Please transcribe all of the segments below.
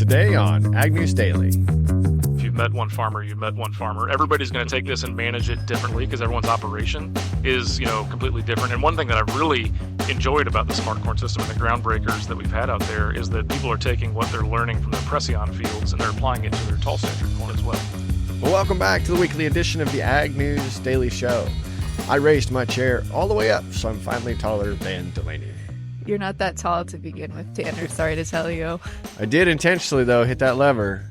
Today on Ag News Daily. If you've met one farmer, you've met one farmer. Everybody's going to take this and manage it differently because everyone's operation is, completely different. And one thing that I've really enjoyed about the Smart Corn System and the groundbreakers that we've had out there is that people are taking what they're learning from their Preceon fields and they're applying it to their tall standard corn as well. Well, welcome back to the weekly edition of the Ag News Daily Show. I raised my chair all the way up, so I'm finally taller than Delaney. You're not that tall to begin with, Tanner. Sorry to tell you. I did intentionally, though, hit that lever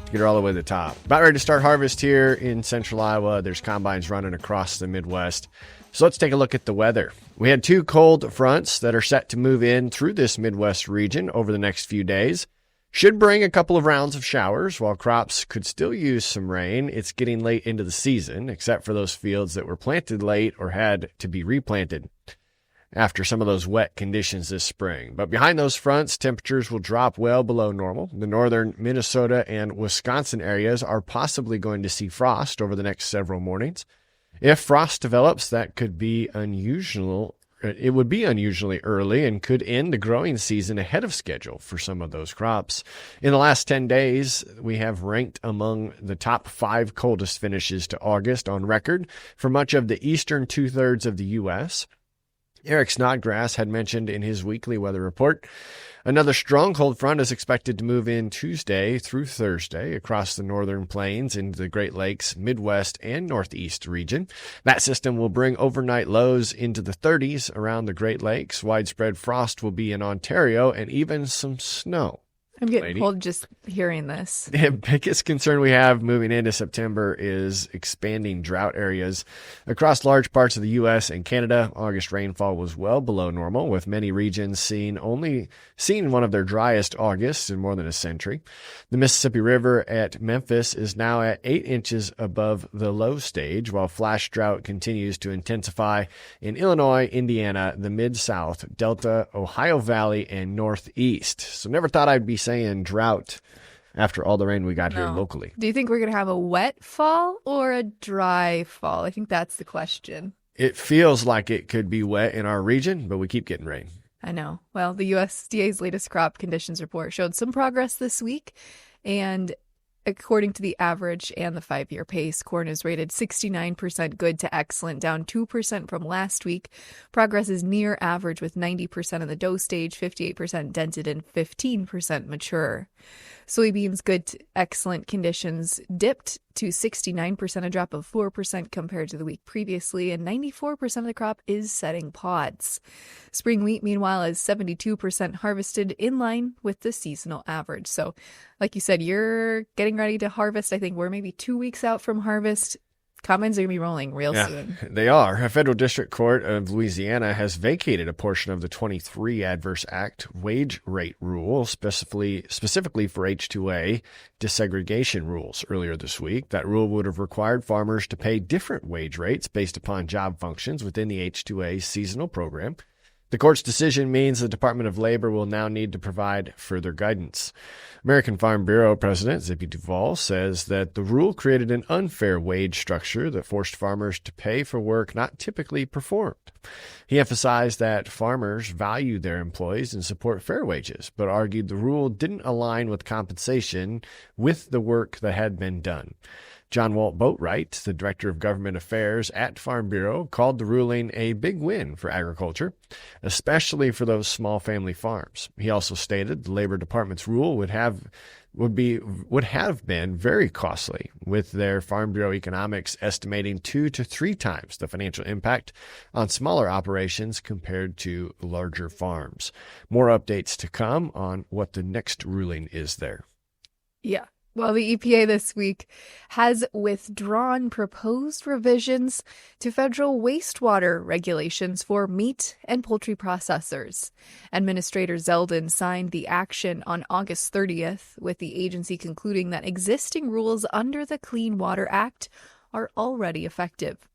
to get her all the way to the top. About ready to start harvest here in central Iowa. There's combines running across the Midwest. So let's take a look at the weather. We had two cold fronts that are set to move in through this Midwest region over the next few days. Should bring a couple of rounds of showers. While crops could still use some rain, it's getting late into the season, except for those fields that were planted late or had to be replanted after some of those wet conditions this spring. But behind those fronts, temperatures will drop well below normal. The northern Minnesota and Wisconsin areas are possibly going to see frost over the next several mornings. If frost develops, that could be unusual. It would be unusually early and could end the growing season ahead of schedule for some of those crops. In the last 10 days, we have ranked among the top 5 coldest finishes to August on record for much of the eastern two-thirds of the U.S. Eric Snodgrass had mentioned in his weekly weather report, another strong cold front is expected to move in Tuesday through Thursday across the northern plains into the Great Lakes, Midwest, and Northeast region. That system will bring overnight lows into the 30s around the Great Lakes. Widespread frost will be in Ontario and even some snow. I'm getting cold just hearing this. The biggest concern we have moving into September is expanding drought areas. Across large parts of the U.S. and Canada, August rainfall was well below normal, with many regions seeing one of their driest Augusts in more than a century. The Mississippi River at Memphis is now at 8 inches above the low stage, while flash drought continues to intensify in Illinois, Indiana, the Mid-South, Delta, Ohio Valley, and Northeast. So never thought I'd be saying drought after all the rain we got here locally. Do you think we're going to have a wet fall or a dry fall? I think that's the question. It feels like it could be wet in our region, but we keep getting rain. I know. Well, the USDA's latest crop conditions report showed some progress this week, and according to the average and the 5-year pace, corn is rated 69% good to excellent, down 2% from last week. Progress is near average with 90% in the dough stage, 58% dented, and 15% mature. Soybeans good to excellent conditions dipped to 69%, a drop of 4% compared to the week previously, and 94% of the crop is setting pods. Spring wheat, meanwhile, is 72% harvested, in line with the seasonal average. So, like you said, you're getting ready to harvest. I think we're maybe 2 weeks out from harvest. Combines are going to be rolling real soon. They are. A federal district court of Louisiana has vacated a portion of the 23 Adverse Act wage rate rule, specifically for H2A disaggregation rules earlier this week. That rule would have required farmers to pay different wage rates based upon job functions within the H2A seasonal program. The court's decision means the Department of Labor will now need to provide further guidance. American Farm Bureau President Zippy Duvall says that the rule created an unfair wage structure that forced farmers to pay for work not typically performed. He emphasized that farmers value their employees and support fair wages, but argued the rule didn't align with compensation with the work that had been done. John Walt Boatwright, the Director of Government Affairs at Farm Bureau, called the ruling a big win for agriculture, especially for those small family farms. He also stated the Labor Department's rule would have been very costly, with their Farm Bureau economics estimating 2 to 3 times the financial impact on smaller operations compared to larger farms. More updates to come on what the next ruling is there. Yeah. Well, the EPA this week has withdrawn proposed revisions to federal wastewater regulations for meat and poultry processors. Administrator Zeldin signed the action on August 30th, with the agency concluding that existing rules under the Clean Water Act are already effective.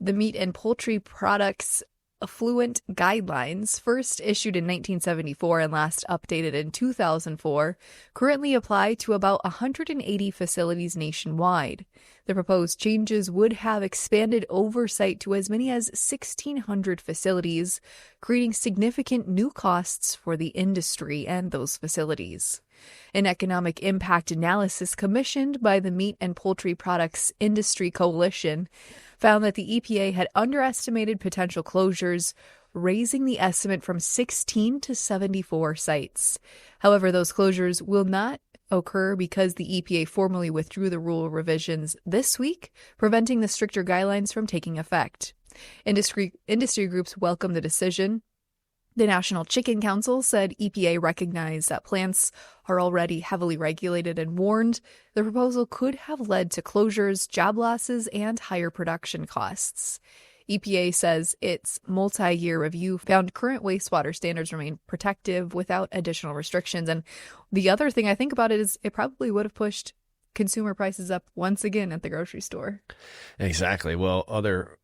The meat and poultry products Affluent Guidelines, first issued in 1974 and last updated in 2004, currently apply to about 180 facilities nationwide. The proposed changes would have expanded oversight to as many as 1,600 facilities, creating significant new costs for the industry and those facilities. An economic impact analysis commissioned by the Meat and Poultry Products Industry Coalition found that the EPA had underestimated potential closures, raising the estimate from 16 to 74 sites. However, those closures will not occur because the EPA formally withdrew the rule revisions this week, preventing the stricter guidelines from taking effect. Industry groups welcome the decision. The National Chicken Council said EPA recognized that plants are already heavily regulated and warned the proposal could have led to closures, job losses, and higher production costs. EPA says its multi-year review found current wastewater standards remain protective without additional restrictions. And the other thing I think about it is it probably would have pushed consumer prices up once again at the grocery store. Exactly. Well,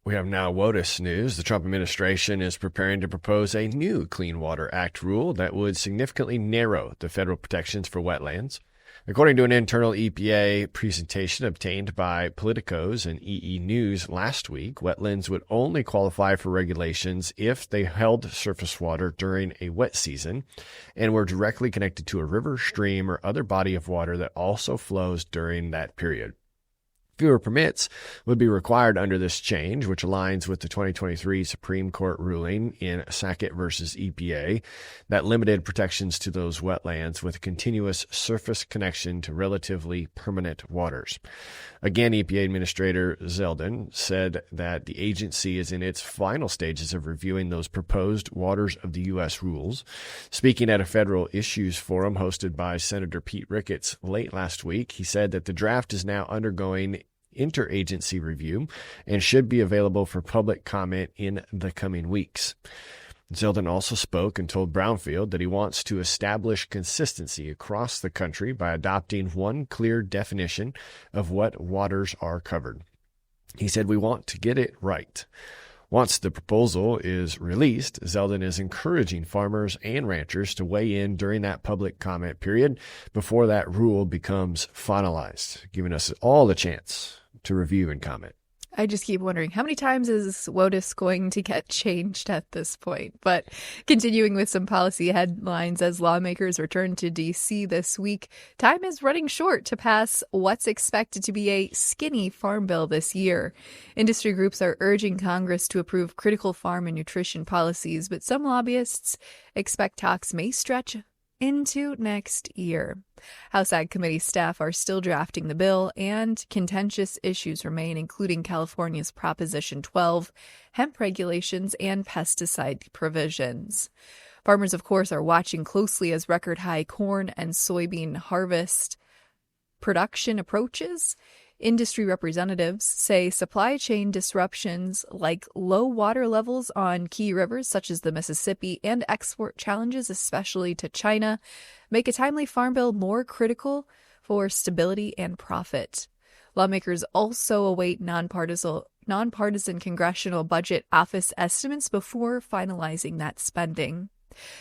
we have now WOTUS news. The Trump administration is preparing to propose a new Clean Water Act rule that would significantly narrow the federal protections for wetlands. According to an internal EPA presentation obtained by Politicos and EE News last week, wetlands would only qualify for regulations if they held surface water during a wet season and were directly connected to a river, stream, or other body of water that also flows during that period. Fewer permits would be required under this change, which aligns with the 2023 Supreme Court ruling in Sackett versus EPA that limited protections to those wetlands with a continuous surface connection to relatively permanent waters. Again, EPA Administrator Zeldin said that the agency is in its final stages of reviewing those proposed Waters of the U.S. rules. Speaking at a federal issues forum hosted by Senator Pete Ricketts late last week, he said that the draft is now undergoing interagency review and should be available for public comment in the coming weeks. Zeldin also spoke and told Brownfield that he wants to establish consistency across the country by adopting one clear definition of what waters are covered. He said, "We want to get it right." Once the proposal is released, Zeldin is encouraging farmers and ranchers to weigh in during that public comment period before that rule becomes finalized, giving us all the chance to review and comment. I just keep wondering, how many times is WOTUS going to get changed at this point? But continuing with some policy headlines as lawmakers return to D.C. this week, time is running short to pass what's expected to be a skinny farm bill this year. Industry groups are urging Congress to approve critical farm and nutrition policies, but some lobbyists expect talks may stretch into next year. House Ag Committee staff are still drafting the bill, and contentious issues remain, including California's Proposition 12, hemp regulations, and pesticide provisions. Farmers, of course, are watching closely as record-high corn and soybean harvest production approaches. Industry representatives say supply chain disruptions like low water levels on key rivers such as the Mississippi and export challenges, especially to China, make a timely farm bill more critical for stability and profit. Lawmakers also await nonpartisan Congressional Budget Office estimates before finalizing that spending.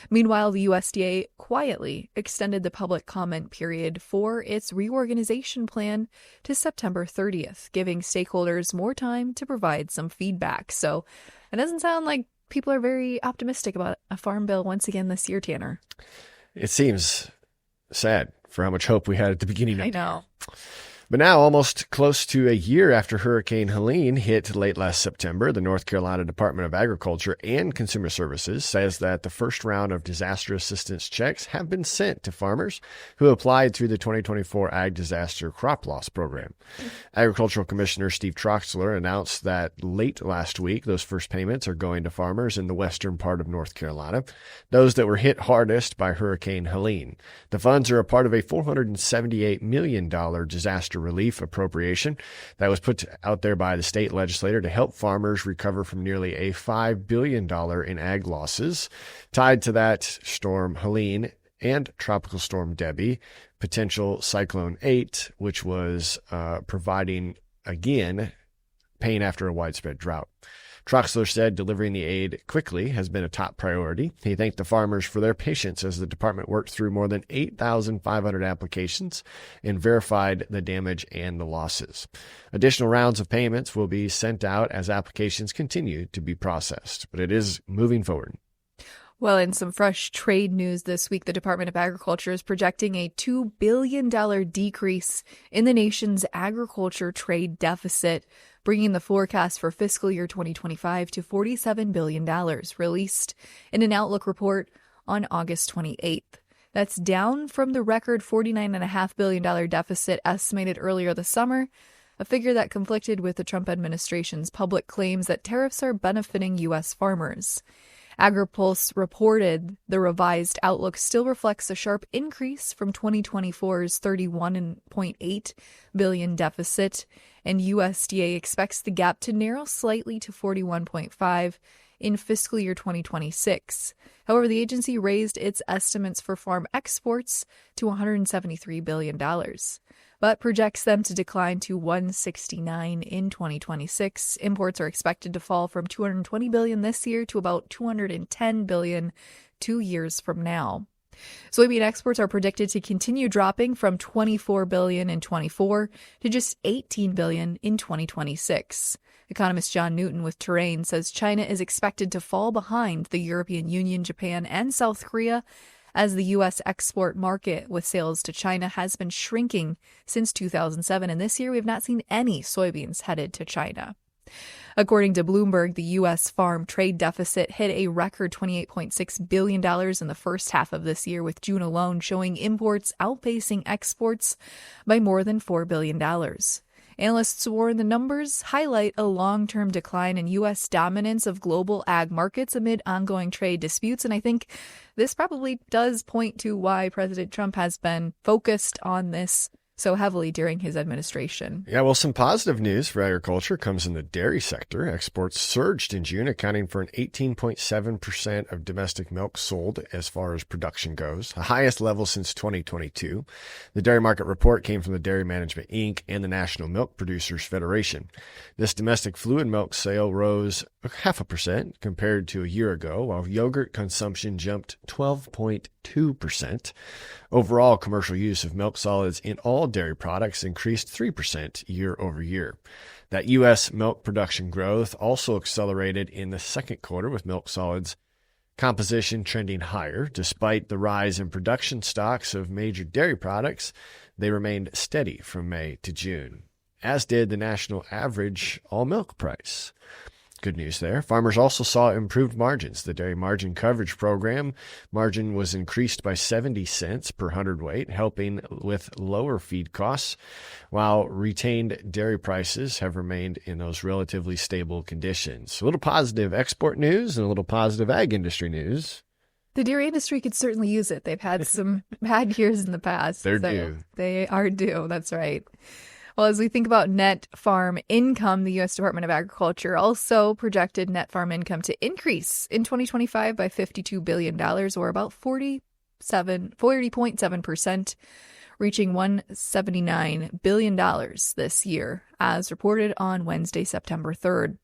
Meanwhile, the USDA quietly extended the public comment period for its reorganization plan to September 30th, giving stakeholders more time to provide some feedback. So it doesn't sound like people are very optimistic about a farm bill once again this year, Tanner. It seems sad for how much hope we had at the beginning of I know. But now, almost close to a year after Hurricane Helene hit late last September, the North Carolina Department of Agriculture and Consumer Services says that the first round of disaster assistance checks have been sent to farmers who applied through the 2024 Ag Disaster Crop Loss Program. Agricultural Commissioner Steve Troxler announced that late last week, those first payments are going to farmers in the western part of North Carolina, those that were hit hardest by Hurricane Helene. The funds are a part of a $478 million disaster relief appropriation that was put out there by the state legislature to help farmers recover from nearly a $5 billion in ag losses tied to that storm Helene and Tropical Storm Debbie, potential Cyclone 8, which was providing, again, pain after a widespread drought. Troxler said delivering the aid quickly has been a top priority. He thanked the farmers for their patience as the department worked through more than 8,500 applications and verified the damage and the losses. Additional rounds of payments will be sent out as applications continue to be processed, but it is moving forward. Well, in some fresh trade news this week, the Department of Agriculture is projecting a $2 billion decrease in the nation's agriculture trade deficit, bringing the forecast for fiscal year 2025 to $47 billion, released in an Outlook report on August 28th. That's down from the record $49.5 billion deficit estimated earlier this summer, a figure that conflicted with the Trump administration's public claims that tariffs are benefiting U.S. farmers. AgriPulse reported the revised outlook still reflects a sharp increase from 2024's $31.8 billion deficit, and USDA expects the gap to narrow slightly to $41.5 in fiscal year 2026. However, the agency raised its estimates for farm exports to $173 billion, but projects them to decline to $169 in 2026. Imports are expected to fall from $220 billion this year to about $210 billion 2 years from now. Soybean exports are predicted to continue dropping from $24 billion in 24 to just $18 billion in 2026. Economist John Newton with Terrain says China is expected to fall behind the European Union, Japan, and South Korea, as the U.S. export market with sales to China has been shrinking since 2007, and this year we have not seen any soybeans headed to China. According to Bloomberg, the U.S. farm trade deficit hit a record $28.6 billion in the first half of this year, with June alone showing imports outpacing exports by more than $4 billion. Analysts warn the numbers highlight a long-term decline in U.S. dominance of global ag markets amid ongoing trade disputes, and I think this probably does point to why President Trump has been focused on this so heavily during his administration. Yeah, well, some positive news for agriculture comes in the dairy sector. Exports surged in June, accounting for an 18.7% of domestic milk sold as far as production goes, the highest level since 2022. The dairy market report came from the Dairy Management, Inc. and the National Milk Producers Federation. This domestic fluid milk sale rose 0.5% compared to a year ago, while yogurt consumption jumped 12.2%. Overall, commercial use of milk solids in all dairy products increased 3% year over year. That U.S. milk production growth also accelerated in the second quarter, with milk solids composition trending higher. Despite the rise in production stocks of major dairy products, they remained steady from May to June, as did the national average all milk price. Good news there. Farmers also saw improved margins. The Dairy Margin Coverage Program margin was increased by 70 cents per hundredweight, helping with lower feed costs, while retained dairy prices have remained in those relatively stable conditions. A little positive export news and a little positive ag industry news. The dairy industry could certainly use it. They've had some bad years in the past. They're due. They are due. That's right. Well, as we think about net farm income, the U.S. Department of Agriculture also projected net farm income to increase in 2025 by $52 billion, or about 40.7%, reaching $179 billion this year, as reported on Wednesday, September 3rd.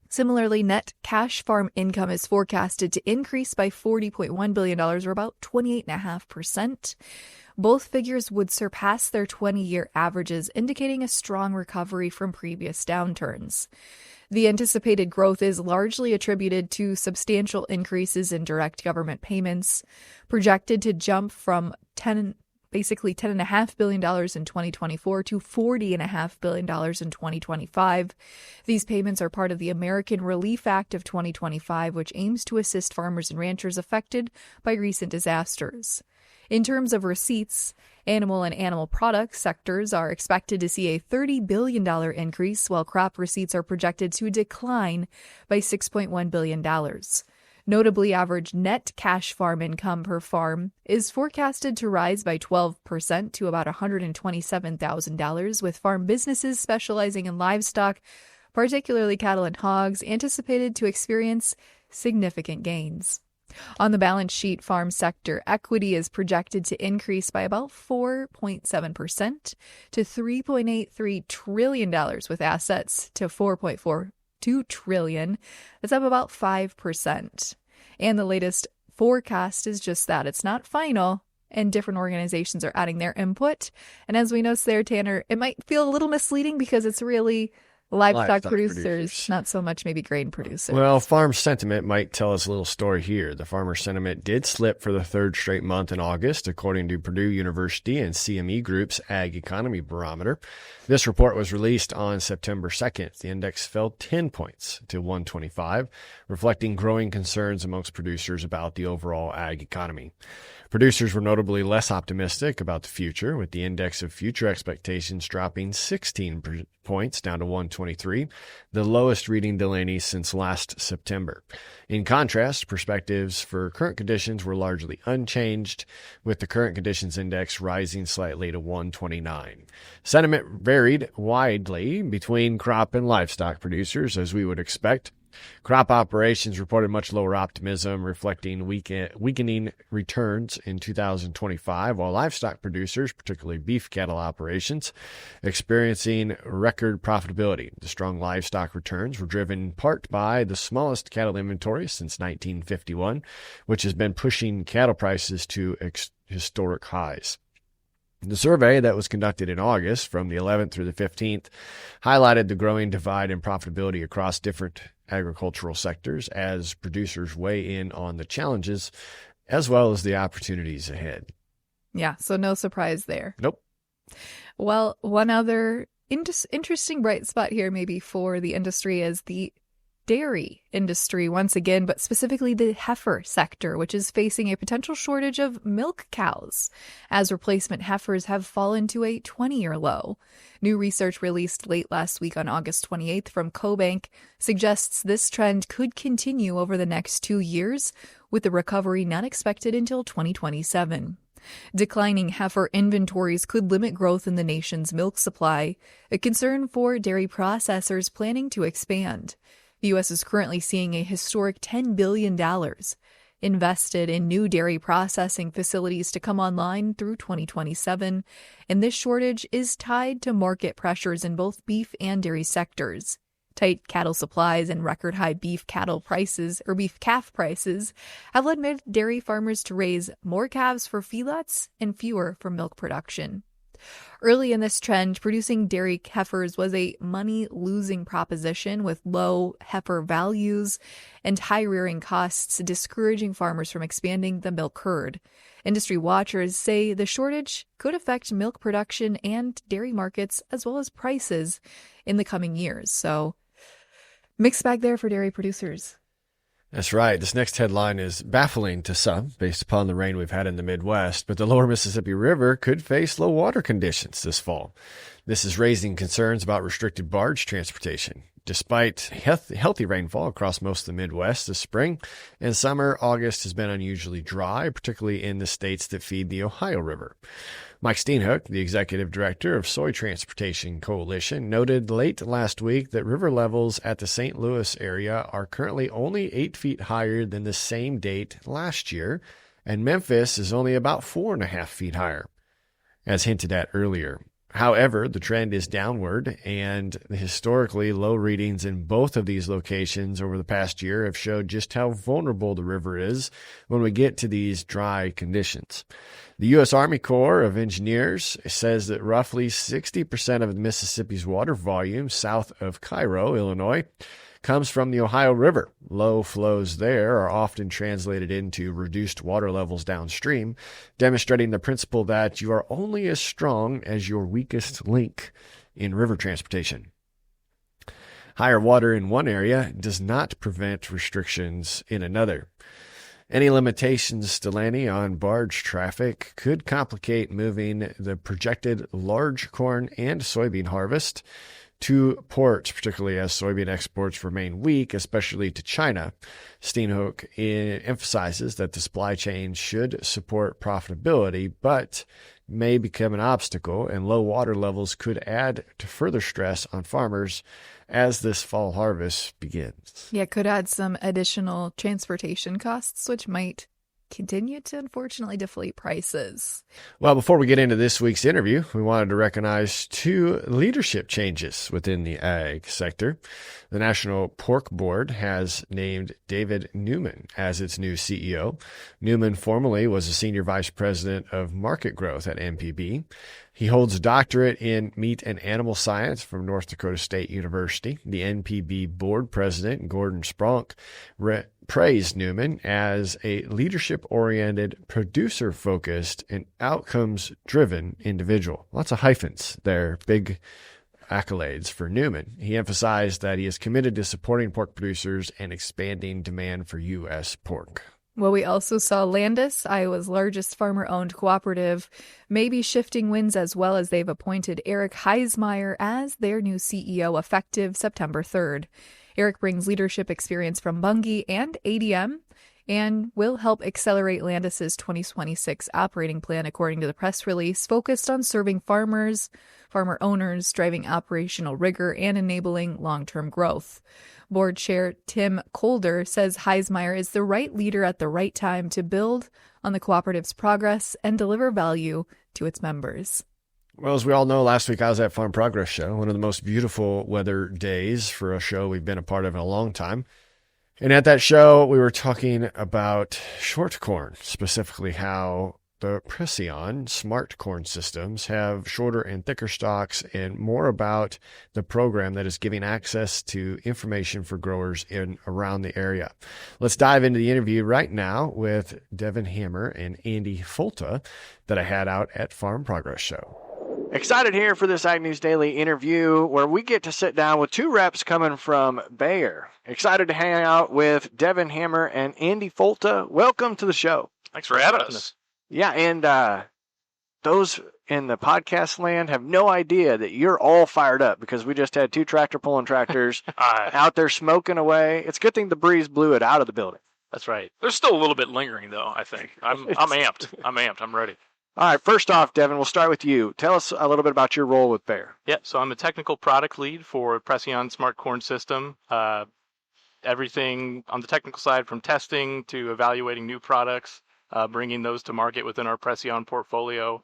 Similarly, net cash farm income is forecasted to increase by $40.1 billion, or about 28.5%. Both figures would surpass their 20-year averages, indicating a strong recovery from previous downturns. The anticipated growth is largely attributed to substantial increases in direct government payments, projected to jump from $10.5 billion in 2024 to $40.5 billion in 2025. These payments are part of the American Relief Act of 2025, which aims to assist farmers and ranchers affected by recent disasters. In terms of receipts, animal and animal products sectors are expected to see a $30 billion increase, while crop receipts are projected to decline by $6.1 billion. Notably, average net cash farm income per farm is forecasted to rise by 12% to about $127,000, with farm businesses specializing in livestock, particularly cattle and hogs, anticipated to experience significant gains. On the balance sheet, farm sector equity is projected to increase by about 4.7% to $3.83 trillion, with assets to $4.4 $2 trillion. That's up about 5%. And the latest forecast is just that. It's not final, and different organizations are adding their input. And as we noticed there, Tanner, it might feel a little misleading because it's really livestock producers, not so much maybe grain producers. Well, farm sentiment might tell us a little story here. The farmer sentiment did slip for the third straight month in August, according to Purdue University and CME Group's Ag Economy Barometer. This report was released on September 2nd. The index fell 10 points to 125, reflecting growing concerns amongst producers about the overall ag economy. Producers were notably less optimistic about the future, with the index of future expectations dropping 16 points down to 123, the lowest reading Delaney since last September. In contrast, perspectives for current conditions were largely unchanged, with the current conditions index rising slightly to 129. Sentiment varied widely between crop and livestock producers, as we would expect. Crop operations reported much lower optimism, reflecting weakening returns in 2025, while livestock producers, particularly beef cattle operations, experiencing record profitability. The strong livestock returns were driven in part by the smallest cattle inventory since 1951, which has been pushing cattle prices to historic highs. The survey that was conducted in August from the 11th through the 15th highlighted the growing divide in profitability across different agricultural sectors as producers weigh in on the challenges as well as the opportunities ahead. Yeah, so no surprise there. Nope. Well, one other interesting bright spot here maybe for the industry is the dairy industry once again, but specifically the heifer sector, which is facing a potential shortage of milk cows as replacement heifers have fallen to a 20-year low. New research released late last week on August 28th from CoBank suggests this trend could continue over the next 2 years, with the recovery not expected until 2027. Declining heifer inventories could limit growth in the nation's milk supply, a concern for dairy processors planning to expand. The U.S. is currently seeing a historic $10 billion invested in new dairy processing facilities to come online through 2027, and this shortage is tied to market pressures in both beef and dairy sectors. Tight cattle supplies and record high beef calf prices have led dairy farmers to raise more calves for feedlots and fewer for milk production. Early in this trend, producing dairy heifers was a money-losing proposition with low heifer values and high rearing costs, discouraging farmers from expanding the milk herd. Industry watchers say the shortage could affect milk production and dairy markets as well as prices in the coming years. So, mixed bag there for dairy producers. That's right. This next headline is baffling to some based upon the rain we've had in the Midwest, but the lower Mississippi River could face low water conditions this fall. This is raising concerns about restricted barge transportation. Despite healthy rainfall across most of the Midwest this spring and summer, August has been unusually dry, particularly in the states that feed the Ohio River. Mike Steenhoek, the executive director of Soy Transportation Coalition, noted late last week that river levels at the St. Louis area are currently only 8 feet higher than the same date last year, and Memphis is only about 4.5 feet higher, as hinted at earlier. However, the trend is downward, and the historically low readings in both of these locations over the past year have showed just how vulnerable the river is when we get to these dry conditions. The U.S. Army Corps of Engineers says that roughly 60% of Mississippi's water volume south of Cairo, Illinois, comes from the Ohio River. Low flows there are often translated into reduced water levels downstream, demonstrating the principle that you are only as strong as your weakest link in river transportation. Higher water in one area does not prevent restrictions in another. Any limitations, Delaney, on barge traffic could complicate moving the projected large corn and soybean harvest to ports, particularly as soybean exports remain weak, especially to China. Steenhoek emphasizes that the supply chain should support profitability, but may become an obstacle, and low water levels could add to further stress on farmers as this fall harvest begins. Yeah, it could add some additional transportation costs, which might continue to unfortunately deflate prices. Well, before we get into this week's interview, we wanted to recognize two leadership changes within the ag sector. The National Pork Board has named David Newman as its new CEO. Newman formerly was a senior vice president of market growth at NPB. He holds a doctorate in meat and animal science from North Dakota State University. The NPB board president, Gordon Spronk, praised Newman as a leadership-oriented, producer-focused, and outcomes-driven individual. Lots of hyphens there, big accolades for Newman. He emphasized that he is committed to supporting pork producers and expanding demand for U.S. pork. Well, we also saw Landis, Iowa's largest farmer-owned cooperative, maybe shifting winds as well as they've appointed Eric Heismeyer as their new CEO effective September 3rd. Eric brings leadership experience from Bunge and ADM and will help accelerate Landis's 2026 operating plan, according to the press release, focused on serving farmers, farmer owners, driving operational rigor, and enabling long-term growth. Board Chair Tim Colder says Heismeyer is the right leader at the right time to build on the cooperative's progress and deliver value to its members. Well, as we all know, last week I was at Farm Progress Show, one of the most beautiful weather days for a show we've been a part of in a long time. And at that show, we were talking about short corn, specifically how the Preceon Smart Corn Systems have shorter and thicker stalks, and more about the program that is giving access to information for growers in around the area. Let's dive into the interview right now with Devin Hammer and Andy Folta that I had out at Farm Progress Show. Excited here for this Ag News Daily interview where we get to sit down with two reps coming from Bayer. Excited to hang out with Devin Hammer and Andy Folta. Welcome to the show. Thanks for having us. Yeah, and those in the podcast land have no idea that you're all fired up because we just had two tractor pulling tractors out there smoking away. It's a good thing the breeze blew it out of the building. That's right. There's still a little bit lingering, though, I think. I'm amped. I'm ready. All right, first off, Devin, we'll start with you. Tell us a little bit about your role with Bayer. Yeah, so I'm a technical product lead for Preceon Smart Corn System. Everything on the technical side from testing to evaluating new products, bringing those to market within our Preceon portfolio.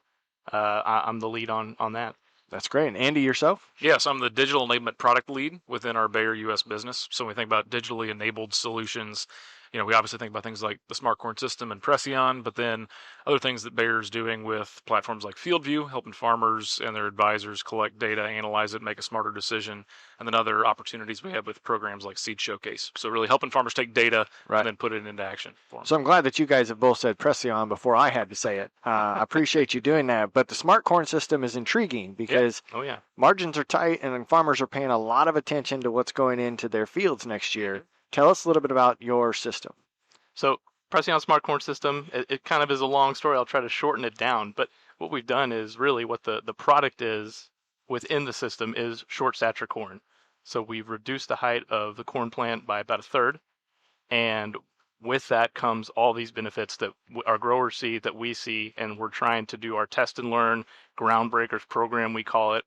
I'm the lead on that. That's great. And Andy, yourself? Yes, I'm the digital enablement product lead within our Bayer U.S. business. So when we think about digitally enabled solutions, we obviously think about things like the Smart Corn System and Preceon, but then other things that Bayer's doing with platforms like FieldView, helping farmers and their advisors collect data, analyze it, make a smarter decision, and then other opportunities we have with programs like Seed Showcase. So really helping farmers take data and then put it into action for them. So I'm glad that you guys have both said Preceon before I had to say it. I appreciate you doing that. But the Smart Corn System is intriguing because margins are tight and farmers are paying a lot of attention to what's going into their fields next year. Tell us a little bit about your system. So Preceon Smart Corn System, it kind of is a long story. I'll try to shorten it down. But what we've done is really what the product is within the system is short stature corn. So we've reduced the height of the corn plant by about a third. And with that comes all these benefits that our growers see, that we see, and we're trying to do our test and learn groundbreakers program, we call it,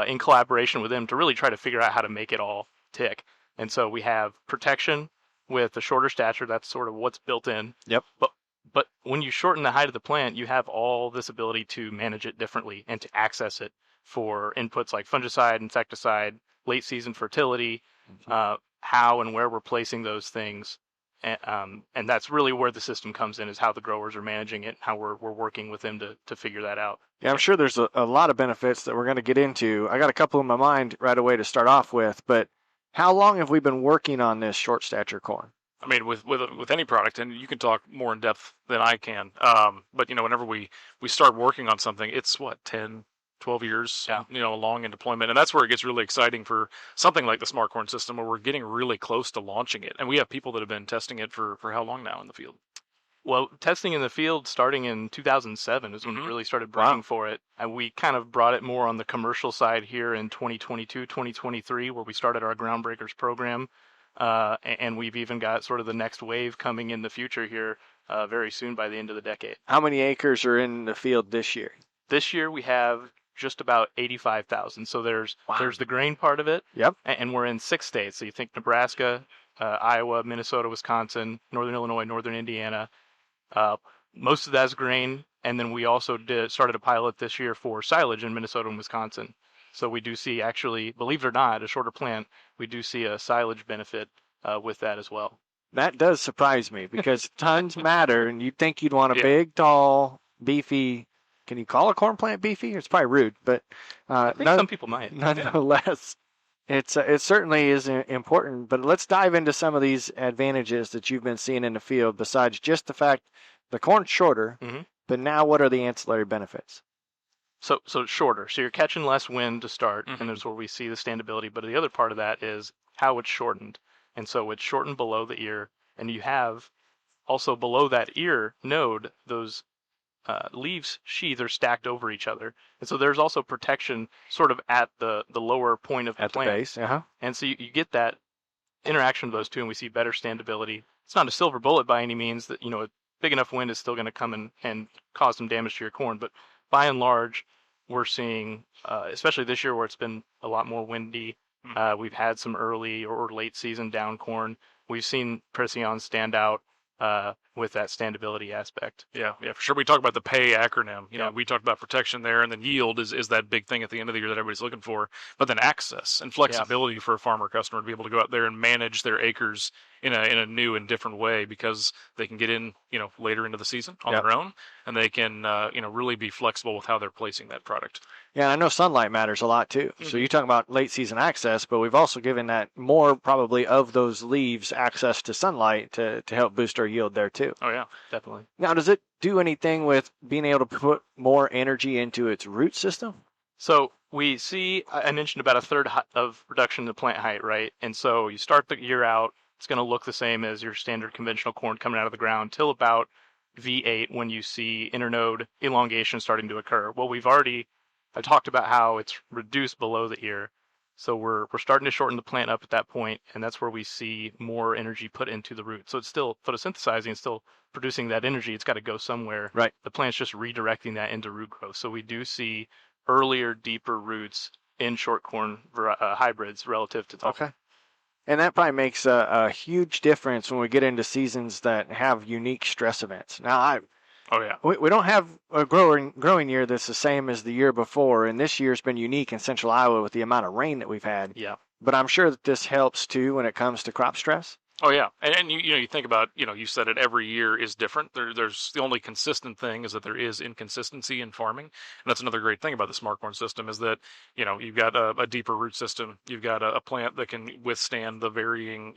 in collaboration with them to really try to figure out how to make it all tick. And so we have protection with a shorter stature. That's sort of what's built in. Yep. But when you shorten the height of the plant, you have all this ability to manage it differently and to access it for inputs like fungicide, insecticide, late season fertility, how and where we're placing those things. And that's really where the system comes in, is how the growers are managing it, how we're working with them to figure that out. Yeah, I'm sure there's a lot of benefits that we're going to get into. I got a couple in my mind right away to start off with, but how long have we been working on this short stature corn? I mean, with any product, and you can talk more in depth than I can, but whenever we start working on something, it's 10, 12 years, along in deployment. And that's where it gets really exciting for something like the Smart Corn System, where we're getting really close to launching it. And we have people that have been testing it for how long now in the field? Well, testing in the field starting in 2007 is when we really started branding for it. And we kind of brought it more on the commercial side here in 2022, 2023, where we started our Groundbreakers program. And we've even got sort of the next wave coming in the future here very soon by the end of the decade. How many acres are in the field this year? This year we have just about 85,000. So there's the grain part of it. Yep. And we're in 6 states. So you think Nebraska, Iowa, Minnesota, Wisconsin, Northern Illinois, Northern Indiana. Most of that's grain, and then we also started a pilot this year for silage in Minnesota and Wisconsin. So we do see, actually, believe it or not, a shorter plant, we do see a silage benefit with that as well. That does surprise me because tons matter, and you'd think you'd want a Yeah. big, tall, beefy. Can you call a corn plant beefy? It's probably rude, but I think some people might. nonetheless, it certainly is important. But let's dive into some of these advantages that you've been seeing in the field. Besides just the fact the corn's shorter, Mhm. but now what are the ancillary benefits? So it's shorter. So you're catching less wind to start, Mhm. and that's where we see the standability. But the other part of that is how it's shortened. And so it's shortened below the ear, and you have also below that ear node, those leaves sheath are stacked over each other. And so there's also protection sort of at the lower point of the At the plant. base, uh-huh. And so you get that interaction of those two, and we see better standability. It's not a silver bullet by any means that, a big enough wind is still going to come and cause some damage to your corn. But by and large, we're seeing, especially this year where it's been a lot more windy, we've had some early or late season down corn. We've seen Preceon stand out with that standability aspect. Yeah, for sure. We talk about the PAY acronym. You know, Yeah. we talked about protection there, and then yield is that big thing at the end of the year that everybody's looking for. But then access and flexibility for a farmer customer to be able to go out there and manage their acres in a new and different way, because they can get in, later into the season on Yep. their own, and they can, really be flexible with how they're placing that product. Yeah, I know sunlight matters a lot too. So you talk about late season access, but we've also given that more probably of those leaves access to sunlight to help boost our yield there too. Oh yeah. Definitely. Now, does it do anything with being able to put more energy into its root system? So we see, I mentioned about a third of reduction in the plant height, right? And so you start the year out, it's going to look the same as your standard conventional corn coming out of the ground till about V8 when you see internode elongation starting to occur. Well, I talked about how it's reduced below the ear. So we're starting to shorten the plant up at that point, and that's where we see more energy put into the root. So it's still photosynthesizing, it's still producing that energy. It's got to go somewhere. Right. The plant's just redirecting that into root growth. So we do see earlier, deeper roots in short corn hybrids relative to tall. Okay. And that probably makes a huge difference when we get into seasons that have unique stress events. Now, Oh yeah. we don't have a growing year that's the same as the year before, and this year's been unique in central Iowa with the amount of rain that we've had. Yeah. But I'm sure that this helps too when it comes to crop stress. Oh yeah, and you think about, you said it, every year is different. There's the only consistent thing is that there is inconsistency in farming, and that's another great thing about the Smart Corn system is that you've got a deeper root system, you've got a plant that can withstand the varying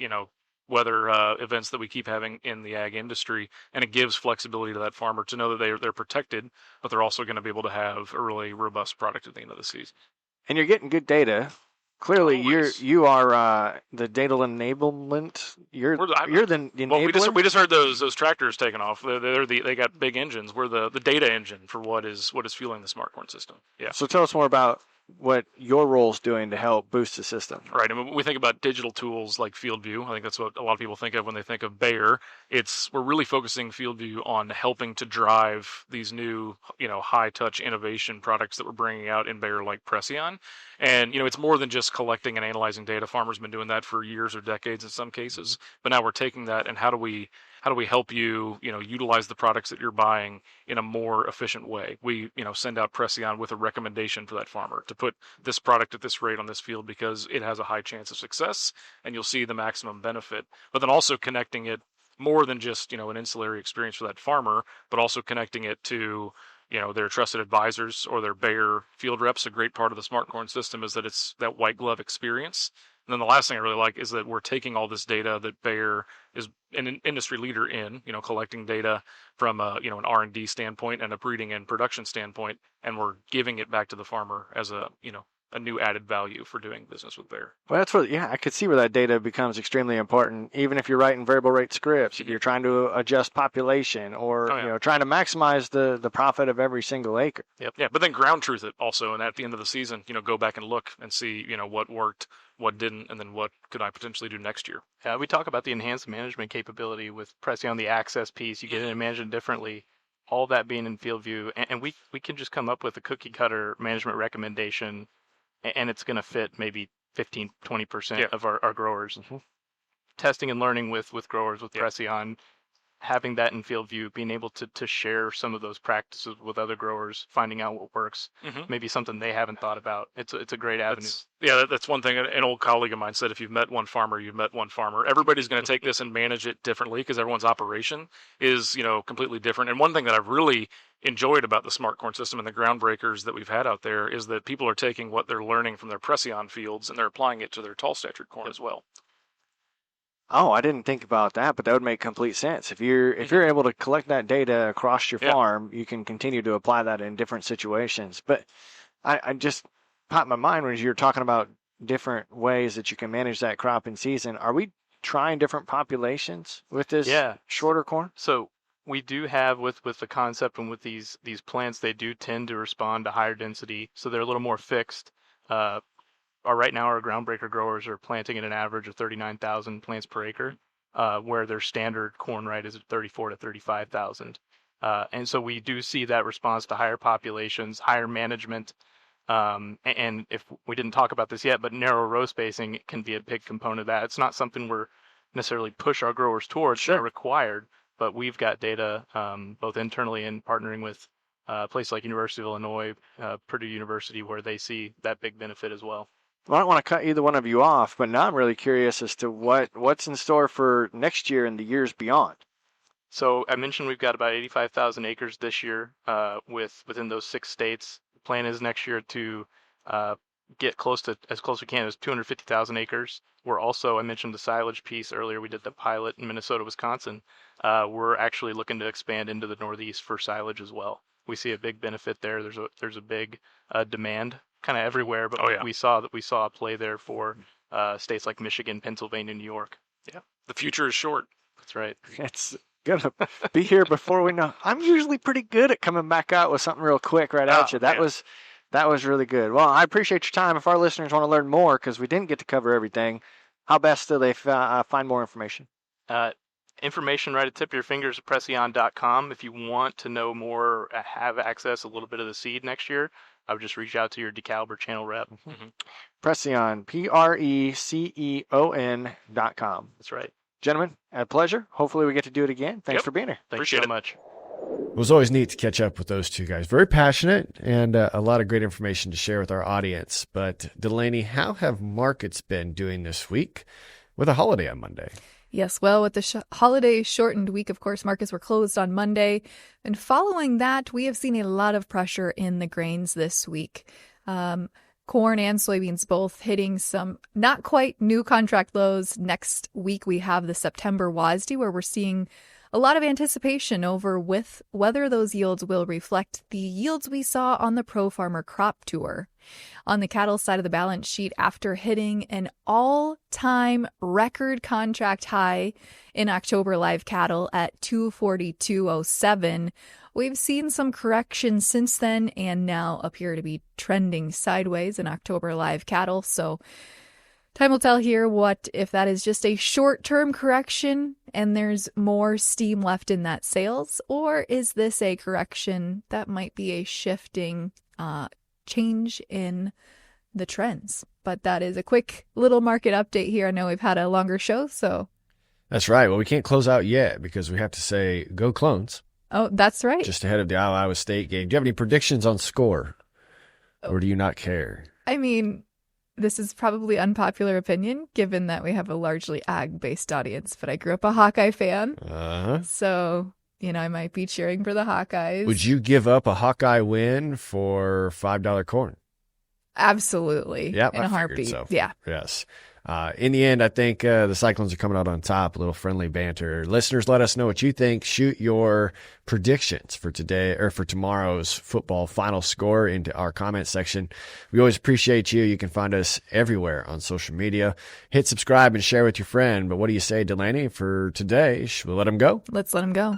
weather events that we keep having in the ag industry, and it gives flexibility to that farmer to know that they're protected, but they're also going to be able to have a really robust product at the end of the season. And you're getting good data. Clearly, Always. you are the data enablement. You're the enabler. Well, we just heard those tractors taking off. They got big engines. We're the data engine for what is fueling the Smart Corn system. Yeah. So tell us more about what your role is doing to help boost the system. Right. And when we think about digital tools like FieldView, I think that's what a lot of people think of when they think of Bayer. We're really focusing FieldView on helping to drive these new, high touch innovation products that we're bringing out in Bayer, like Preceon. And, it's more than just collecting and analyzing data. Farmers have been doing that for years or decades in some cases. But now we're taking that, and how do we help you, utilize the products that you're buying in a more efficient way? We, send out Preceon with a recommendation for that farmer to put this product at this rate on this field because it has a high chance of success, and you'll see the maximum benefit. But then also connecting it more than just, an ancillary experience for that farmer, but also connecting it to, their trusted advisors or their Bayer field reps. A great part of the Smart Corn system is that it's that white glove experience. And then the last thing I really like is that we're taking all this data that Bayer is an industry leader in, collecting data from an R&D standpoint and a breeding and production standpoint, and we're giving it back to the farmer as a new added value for doing business with Bayer. Well, I could see where that data becomes extremely important, even if you're writing variable rate scripts, if you're trying to adjust population or, trying to maximize the profit of every single acre. Yep. Yeah, but then ground truth it also, and at the end of the season, go back and look and see, what worked, what didn't, and then what could I potentially do next year. Yeah, we talk about the enhanced management capability with Preceon, the access piece. You get in and manage it differently. All that being in FieldView, and we can just come up with a cookie cutter management recommendation, and it's going to fit maybe 15-20% of our growers. Testing and learning with growers with Preceon, having that in field view, being able to share some of those practices with other growers, finding out what works, maybe something they haven't thought about. It's a great avenue. That's one thing. An old colleague of mine said, if you've met one farmer, you've met one farmer. Everybody's going to take this and manage it differently because everyone's operation is, completely different. And one thing that I've really enjoyed about the Smart Corn System and the groundbreakers that we've had out there is that people are taking what they're learning from their Preceon fields and they're applying it to their tall statured corn as well. Oh, I didn't think about that, but that would make complete sense. If you're able to collect that data across your farm, you can continue to apply that in different situations. But I just popped my mind when you were talking about different ways that you can manage that crop in season. Are we trying different populations with this shorter corn? So we do have with the concept and with these plants, they do tend to respond to higher density, so they're a little more fixed. Right now, our groundbreaker growers are planting at an average of 39,000 plants per acre, where their standard corn is at 34 to 35,000. And so we do see that response to higher populations, higher management. And if we didn't talk about this yet, but narrow row spacing can be a big component of that. It's not something we're necessarily push our growers towards. It's not required, but we've got data both internally and partnering with places like University of Illinois, Purdue University, where they see that big benefit as well. Well, I don't want to cut either one of you off, but now I'm really curious as to what's in store for next year and the years beyond. So I mentioned we've got about 85,000 acres this year within those 6 states. The plan is next year to get as close as we can as 250,000 acres. We're also, I mentioned the silage piece earlier. We did the pilot in Minnesota, Wisconsin. We're actually looking to expand into the Northeast for silage as well. We see a big benefit there. There's a big demand kind of everywhere, but we saw a play there for states like Michigan, Pennsylvania, New York. Yeah, the future is short. That's right. It's gonna be here before we know. I'm usually pretty good at coming back out with something real quick right at you. That was really good. Well, I appreciate your time. If our listeners want to learn more, because we didn't get to cover everything, how best do they find more information? Information right at the tip of your fingers at Preceon.com. If you want to know more, have access a little bit of the seed next year, I would just reach out to your DeKalb channel rep. Preceon, Preceon.com. That's right. Gentlemen, a pleasure. Hopefully we get to do it again. Thanks for being here. Thanks so much. It was always neat to catch up with those two guys. Very passionate and a lot of great information to share with our audience. But Delaney, how have markets been doing this week with a holiday on Monday? Yes, well, with the holiday shortened week, of course, markets were closed on Monday. And following that, we have seen a lot of pressure in the grains this week. Corn and soybeans both hitting some not quite new contract lows. Next week, we have the September WASDE, where we're seeing a lot of anticipation over with whether those yields will reflect the yields we saw on the Pro Farmer Crop Tour. On the cattle side of the balance sheet, after hitting an all-time record contract high in October live cattle at 242.07, we've seen some corrections since then and now appear to be trending sideways in October live cattle. So time will tell here if that is just a short-term correction and there's more steam left in that sales, or is this a correction that might be a shifting change in the trends. But that is a quick little market update here. I know we've had a longer show, so. That's right. Well, we can't close out yet because we have to say go Clones. Oh, that's right. Just ahead of the Iowa State game. Do you have any predictions on score? Or do you not care? I mean, this is probably unpopular opinion given that we have a largely ag-based audience, but I grew up a Hawkeye fan. So, I might be cheering for the Hawkeyes. Would you give up a Hawkeye win for $5 corn? Absolutely. Yeah, in a heartbeat. So. Yeah. Yes. In the end, I think the Cyclones are coming out on top. A little friendly banter. Listeners, let us know what you think. Shoot your predictions for today or for tomorrow's football final score into our comment section. We always appreciate you. You can find us everywhere on social media. Hit subscribe and share with your friend. But what do you say, Delaney, for today? Should we let him go? Let's let him go.